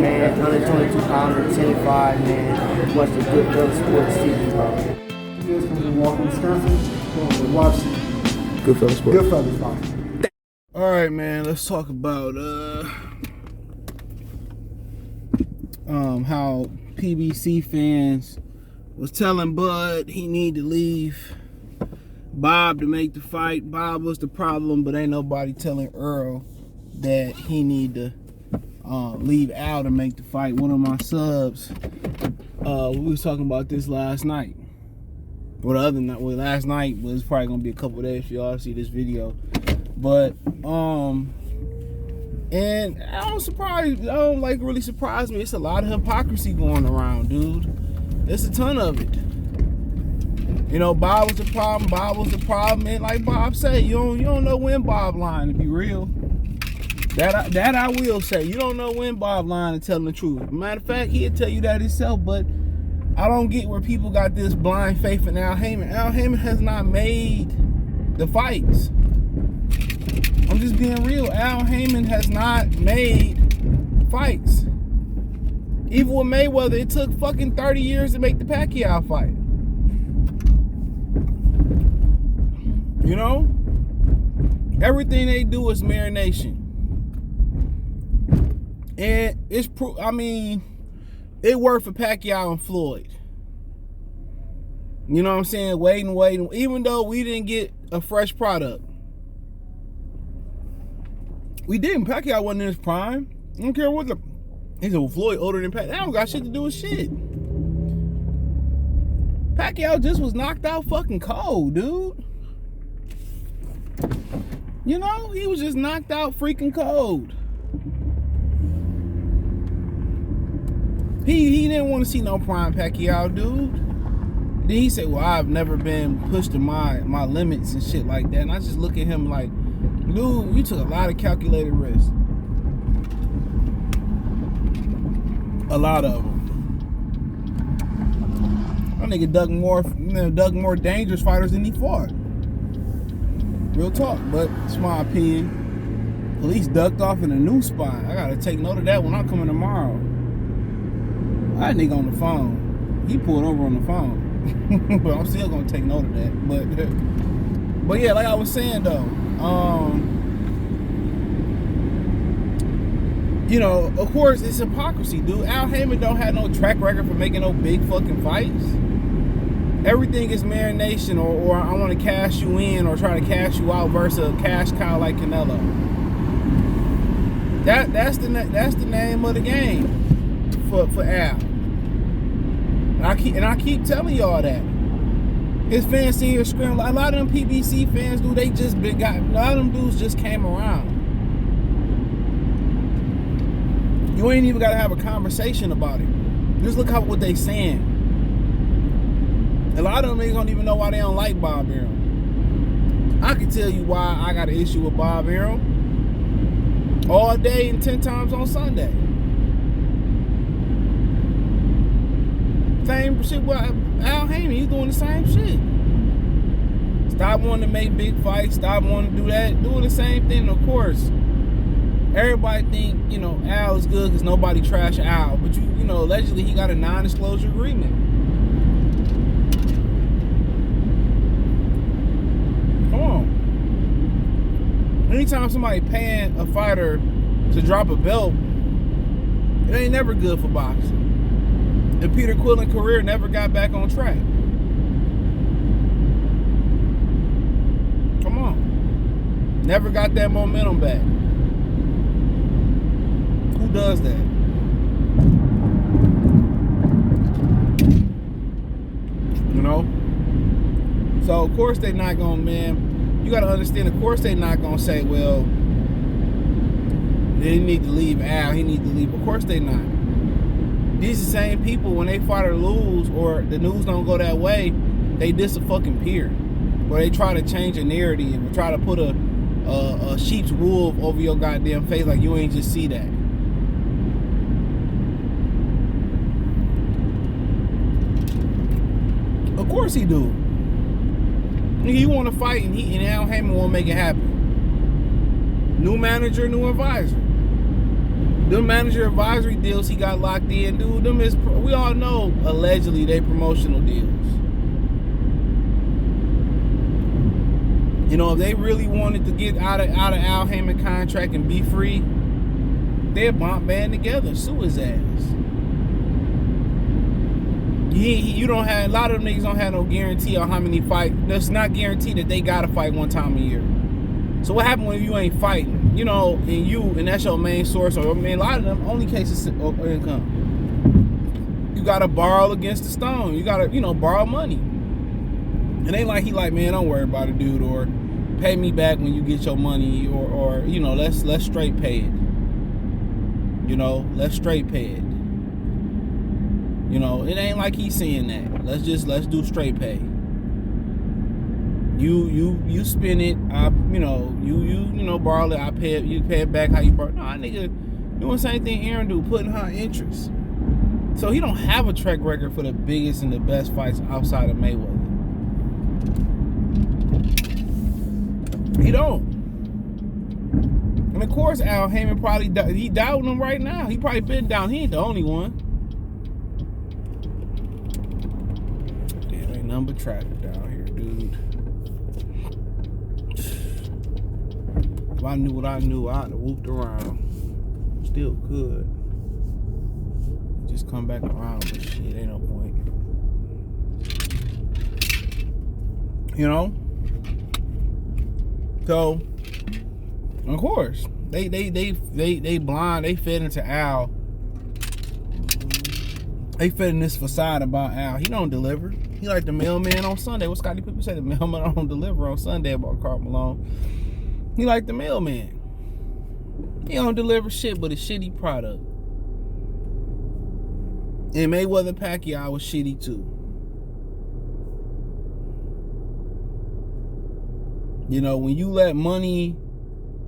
man. 122 pounds and 10.5, man. Watch the Goodfellas Sports TV, bro. You guys come from Walker, Wisconsin. Going to watch Goodfellas Sports. Goodfellas boxing. All right, man. Let's talk about how PBC fans was telling Bud he need to leave Bob to make the fight. Bob was the problem, but ain't nobody telling Errol that he need to leave Al to make the fight. One of my subs, we was talking about this last night. Well, the other night, well, last night was probably gonna be a couple days for y'all to see this video. But and I don't like really surprise me. It's a lot of hypocrisy going around, dude. There's a ton of it. You know, Bob was the problem. Bob was the problem. And like Bob said, you don't know when Bob lying, to be real. That I will say. You don't know when Bob lying and telling the truth. Matter of fact, he'll tell you that himself. But I don't get where people got this blind faith in Al Haymon. Al Haymon has not made the fights. I'm just being real. Al Haymon has not made fights. Even with Mayweather, it took fucking 30 years to make the Pacquiao fight. You know? Everything they do is marination. And it's it worked for Pacquiao and Floyd. You know what I'm saying? Waiting. Even though we didn't get a fresh product. We didn't. Pacquiao wasn't in his prime. I don't care what the... He said, well, Floyd older than Pacquiao. That don't got shit to do with shit. Pacquiao just was knocked out fucking cold, dude. You know? He was just knocked out freaking cold. He didn't want to see no prime Pacquiao, dude. Then he said, well, I've never been pushed to my limits and shit like that. And I just look at him like, dude, you took a lot of calculated risks. A lot of them. That nigga dug more dangerous fighters than he fought. Real talk, but it's my opinion. Police ducked off in a new spot. I gotta take note of that when I'm coming tomorrow. That nigga on the phone. He pulled over on the phone. But I'm still gonna take note of that. But yeah, like I was saying though, you know, of course it's hypocrisy, dude. Al Haymon don't have no track record for making no big fucking fights. Everything is marination, or I want to cash you in or try to cash you out versus a cash cow like Canelo. That's the name of the game for Al. And I keep telling y'all that. His fans see here screaming. A lot of them PBC fans, dude, they just a lot of them dudes just came around. You ain't even got to have a conversation about it. Just look at what they saying. A lot of them niggas don't even know why they don't like Bob Errol. I can tell you why I got an issue with Bob Errol. All day and 10 times on Sunday. Same shit with Al Haymon. He's doing the same shit. Stop wanting to make big fights. Stop wanting to do that. Doing the same thing, of course. Everybody think, you know, Al is good because nobody trash Al. But, you know, allegedly he got a non-disclosure agreement. Come on. Anytime somebody paying a fighter to drop a belt, it ain't never good for boxing. The Peter Quillen career never got back on track. Come on. Never got that momentum back. Who does that? You know? So, of course, they not gonna, man, you gotta understand, of course, they not gonna say, well, they need to leave Al, he need to leave. Of course, they not. These are the same people, when they fight or lose, or the news don't go that way, they dis-a-fucking-peer. Or they try to change a narrative, and try to put a sheep's wool over your goddamn face like you ain't just see that. Of course he do. He want to fight, and Al Haymon won't make it happen. New manager, new advisor. Them manager advisory deals he got locked in, dude. Them is, we all know, allegedly they promotional deals. You know, if they really wanted to get out of Al Haymon contract and be free, they'd band together, sue his ass. You don't have, a lot of them niggas don't have no guarantee on how many fights. That's not guaranteed that they gotta fight one time a year. So what happens when you ain't fighting? You know, and that's your main source. Or I mean, a lot of them only cases of income. You gotta borrow against the stone. You gotta, borrow money. And they like, man, don't worry about it, dude, or pay me back when you get your money, or let's straight pay it. Let's straight pay it. It ain't like he's saying that. Let's do straight pay. You spend it, you borrow it, I pay it, you pay it back how you borrow. Nah, nigga, doing the same thing Aaron do, putting her interest. So he don't have a track record for the biggest and the best fights outside of Mayweather. He don't. And of course Al Haymon probably he doubting him right now. He probably been down. He ain't the only one. Damn, ain't nothing but traffic down here, dude. If I knew what I knew, I'd have whooped around. Still could. Just come back around, but shit, ain't no point. So, of course, they blind. They fed into Al. They fed in this facade about Al. He don't deliver. He like the mailman on Sunday. What Scotty people say? The mailman don't deliver on Sunday about Carl Malone. He like the mailman. He don't deliver shit but a shitty product. And Mayweather Pacquiao was shitty too. When you let money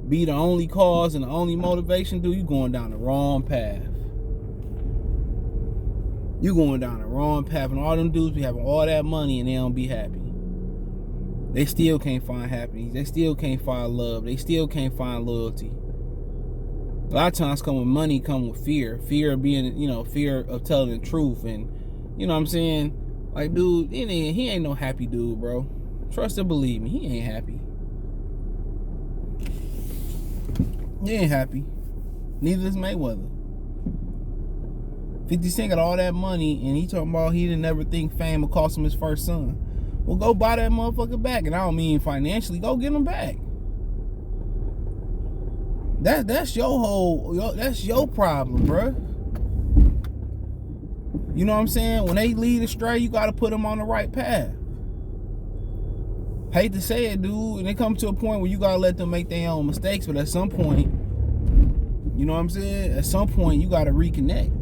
be the only cause and the only motivation, dude, you going down the wrong path. You going down the wrong path. And all them dudes be having all that money and they don't be happy. They still can't find happiness. They still can't find love. They still can't find loyalty. A lot of times come with money, come with fear. Fear of being, fear of telling the truth. And, you know what I'm saying? Like, dude, he ain't no happy dude, bro. Trust and believe me, he ain't happy. He ain't happy. Neither is Mayweather. 50 Cent got all that money, and he talking about he didn't ever think fame would cost him his first son. Well, go buy that motherfucker back, and I don't mean financially. Go get him back. That's your problem, bruh. You know what I'm saying? When they lead astray, you got to put them on the right path. Hate to say it, dude, and it comes to a point where you got to let them make their own mistakes, but at some point, you know what I'm saying? At some point, you got to reconnect.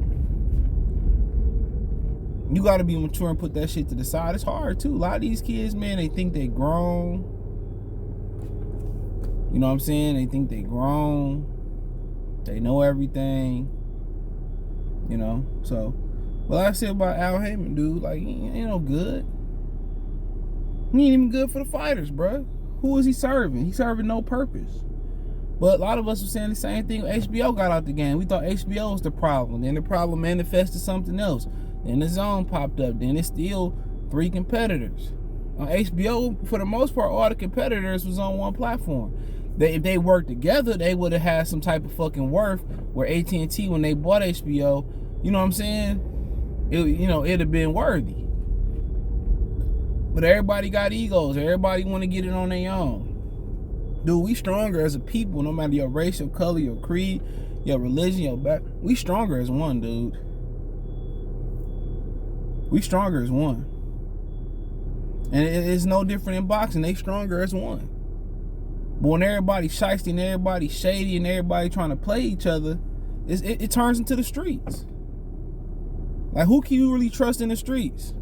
You got to be mature and put that shit to the side. It's hard, too. A lot of these kids, man, they think they grown. You know what I'm saying? They think they grown. They know everything. So, well, I said about Al Haymon, dude, like, he ain't no good. He ain't even good for the fighters, bro. Who is he serving? He's serving no purpose. But a lot of us were saying the same thing when HBO got out the game. We thought HBO was the problem. Then the problem manifested something else. Then the Zone popped up. Then it's still 3 competitors. On HBO, for the most part, all the competitors was on one platform. If they worked together, they would have had some type of fucking worth where AT&T, when they bought HBO, you know what I'm saying? It'd have been worthy. But everybody got egos. Everybody want to get it on their own. Dude, we stronger as a people, no matter your race, your color, your creed, your religion, your back. We stronger as one, dude. We stronger as one. And it's no different in boxing. They stronger as one. But when everybody's shiesty and everybody's shady and everybody trying to play each other, it turns into the streets. Like, who can you really trust in the streets?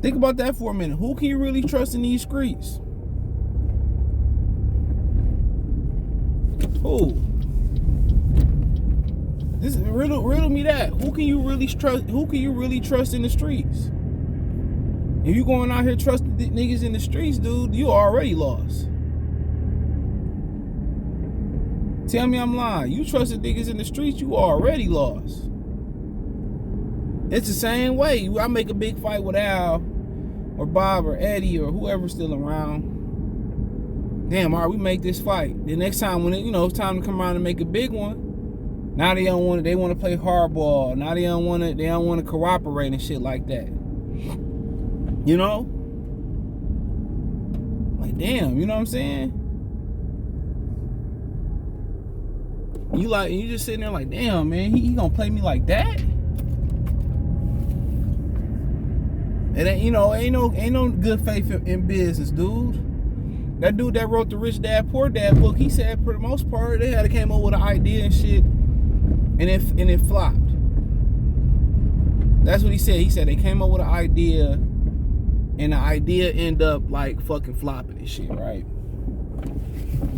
Think about that for a minute. Who can you really trust in these streets? Who? This riddle me that. Who can you really trust? Who can you really trust in the streets? If you going out here trusting niggas in the streets, dude, you already lost. Tell me I'm lying. You trusted niggas in the streets, you already lost. It's the same way. I make a big fight with Al or Bob or Eddie or whoever's still around. Damn, all right, we make this fight. The next time when it's time to come around and make a big one, now they don't want it. They want to play hardball. Now they don't want to cooperate and shit like that. You know? Like, damn, you know what I'm saying? You just sitting there like, damn, man, he gonna play me like that? It ain't no good faith in business, dude. That dude that wrote the Rich Dad Poor Dad book, he said for the most part they had came up with an idea and shit, and it flopped. That's what he said. He said they came up with an idea, and the idea ended up like fucking flopping and shit, right?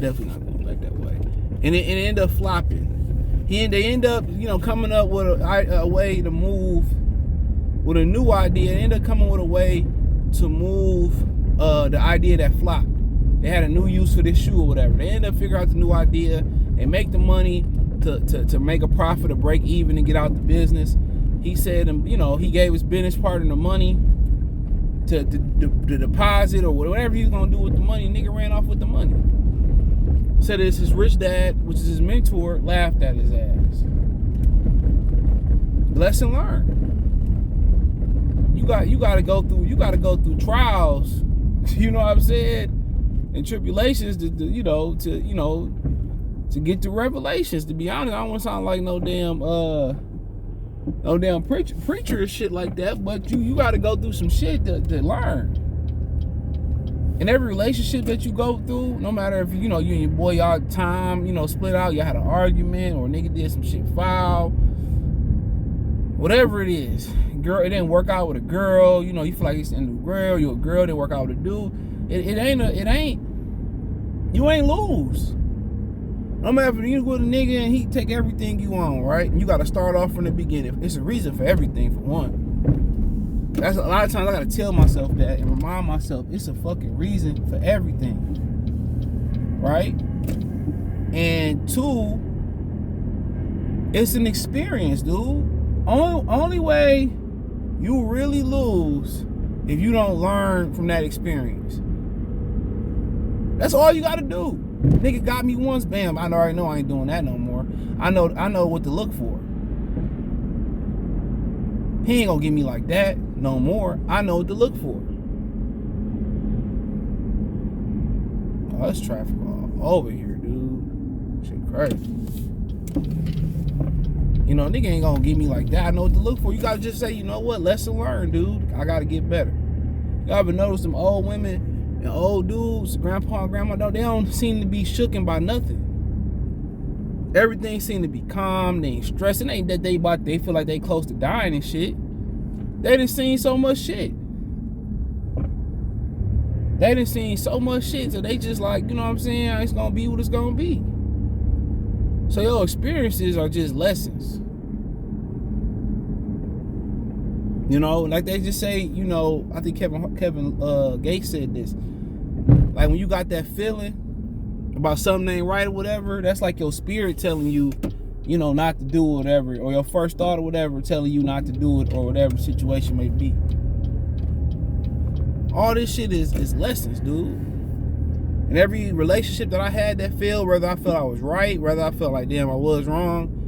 Definitely not going back that way. And it ended up flopping. They end up coming up with a way to move. With a new idea, they ended up coming with a way to move the idea that flopped. They had a new use for this shoe or whatever. They ended up figuring out the new idea. They make the money to make a profit or break even and get out the business. He said, he gave his business partner the money to deposit or whatever he was gonna do with the money. Nigga ran off with the money. Said it's his rich dad, which is his mentor, laughed at his ass. Lesson learned. You got to go through trials, you know what I'm saying, and tribulations to get to revelations. To be honest, I don't want to sound like no damn preacher or shit like that, but you got to go through some shit to learn. In every relationship that you go through, no matter if you and your boy y'all time split out, you had an argument or a nigga did some shit foul, whatever it is. Girl, it didn't work out with a girl, you feel like it's a new girl, you're a girl, didn't work out with a dude. You ain't lose. No matter if you with a nigga and he take everything you want, right? And you gotta start off from the beginning. It's a reason for everything, for one. That's a lot of times I gotta tell myself that and remind myself it's a fucking reason for everything. Right? And two, it's an experience, dude. Only way you really lose if you don't learn from that experience. That's all you gotta do. Nigga got me once, bam, I already know I ain't doing that no more. I know what to look for. He ain't gonna get me like that no more. I know what to look for. Oh, there's traffic all over here, dude. Shit crazy. Nigga ain't gonna get me like that. I know what to look for. You gotta just say, you know what? Lesson learned, dude. I gotta get better. Y'all ever notice them old women and old dudes, grandpa and grandma, they don't seem to be shooken by nothing. Everything seem to be calm. They ain't stressing. Ain't that they feel like they close to dying and shit. They done seen so much shit. So they just like, you know what I'm saying? It's gonna be what it's gonna be. So your experiences are just lessons. Like they just say, I think Kevin Gates said this. Like when you got that feeling about something ain't right or whatever, that's like your spirit telling you, not to do whatever, or your first thought or whatever telling you not to do it, or whatever the situation may be. All this shit is lessons, dude. And every relationship that I had that failed, whether I felt I was right, whether I felt like, damn, I was wrong,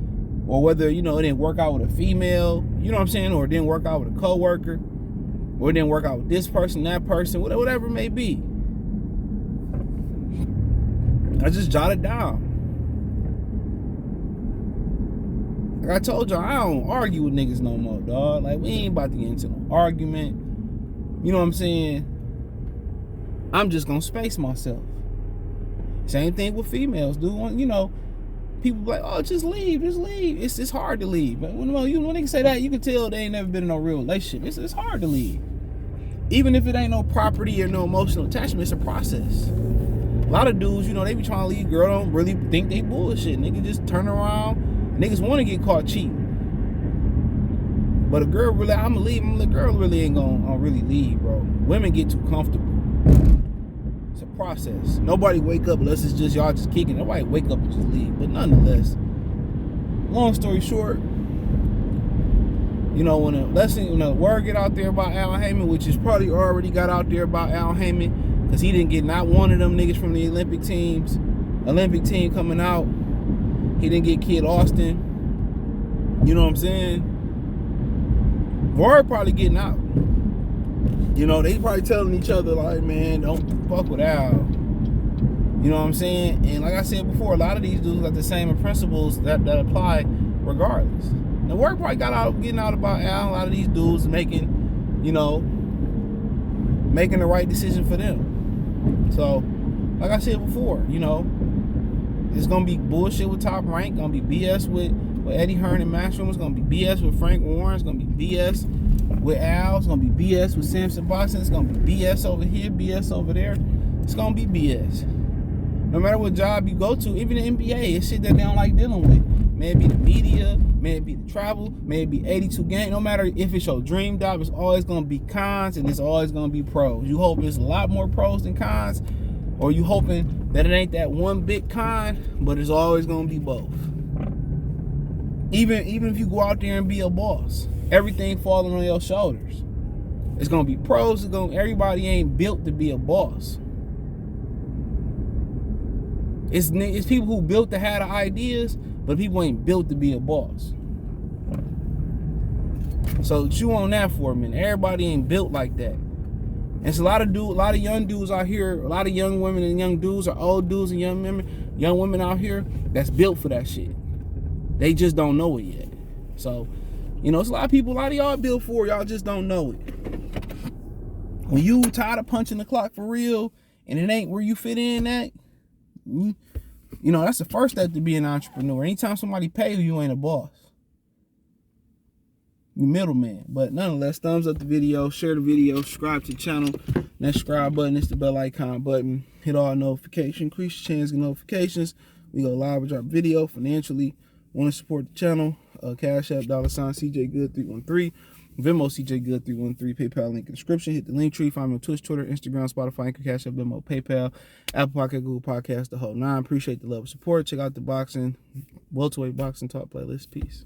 or whether, it didn't work out with a female, you know what I'm saying, or it didn't work out with a coworker, or it didn't work out with this person, that person, whatever it may be. I just jotted down. Like I told y'all, I don't argue with niggas no more, dog. Like, we ain't about to get into no argument. You know what I'm saying? I'm just gonna space myself. Same thing with females, dude. People be like, oh, just leave. It's hard to leave. But when they say that, you can tell they ain't never been in no real relationship. It's hard to leave. Even if it ain't no property or no emotional attachment, it's a process. A lot of dudes, they be trying to leave. Girl don't really think they bullshit. Nigga just turn around. Niggas want to get caught cheating. But a girl really, I'ma leave. The girl really ain't gonna really leave, bro. Women get too comfortable. So a process. Nobody wake up unless it's just y'all just kicking. Nobody wake up and just leave. But nonetheless, long story short, you know, when the word get out there about Al Haymon, which is probably already got out there about Al Haymon, because he didn't get not one of them niggas from the Olympic team coming out. He didn't get Kid Austin. You know what I'm saying? Word probably getting out. You know, they probably telling each other, like, man, don't fuck with Al. You know what I'm saying? And like I said before, a lot of these dudes got the same principles that apply regardless. The word probably getting out about Al. A lot of these dudes making, you know, making the right decision for them. So, like I said before, you know, it's gonna be bullshit with Top Rank. Gonna be BS with Eddie Hearn and Matchroom. It's gonna be BS with Frank Warren. It's gonna be BS with Al. It's gonna be BS with Samson Boxing. It's gonna be BS over here, BS over there. It's gonna be BS. No matter what job you go to, even the NBA, it's shit that they don't like dealing with. May it be the media, may it be the travel, may it be 82 game. No matter if it's your dream job, it's always gonna be cons and it's always gonna be pros. You hope it's a lot more pros than cons, or you hoping that it ain't that one big con, but it's always gonna be both. Even if you go out there and be a boss, everything falling on your shoulders. It's gonna be pros. Everybody ain't built to be a boss. It's people who built to have the ideas, but people ain't built to be a boss. So chew on that for a minute. Everybody ain't built like that. And it's a lot of young dudes out here, a lot of young women and young dudes, or old dudes and young women out here that's built for that shit. They just don't know it yet. So, you know, it's a lot of y'all built for it, y'all just don't know it. When you tired of punching the clock for real, and it ain't where you fit in at, you know, that's the first step to be an entrepreneur. Anytime somebody pay you ain't a boss. You middleman. But nonetheless, thumbs up the video, share the video, subscribe to the channel. That subscribe button is the bell icon button. Hit all notifications, increase your chance of notifications. We go live and drop video financially. Want to support the channel? Cash App, $CJGood313. Venmo, CJGood313. PayPal link in the description. Hit the link tree. Find me on Twitch, Twitter, Instagram, Spotify, Anchor, Cash App, Venmo, PayPal, Apple Podcast, Google Podcast, the whole nine. Appreciate the love and support. Check out the welterweight boxing talk playlist. Peace.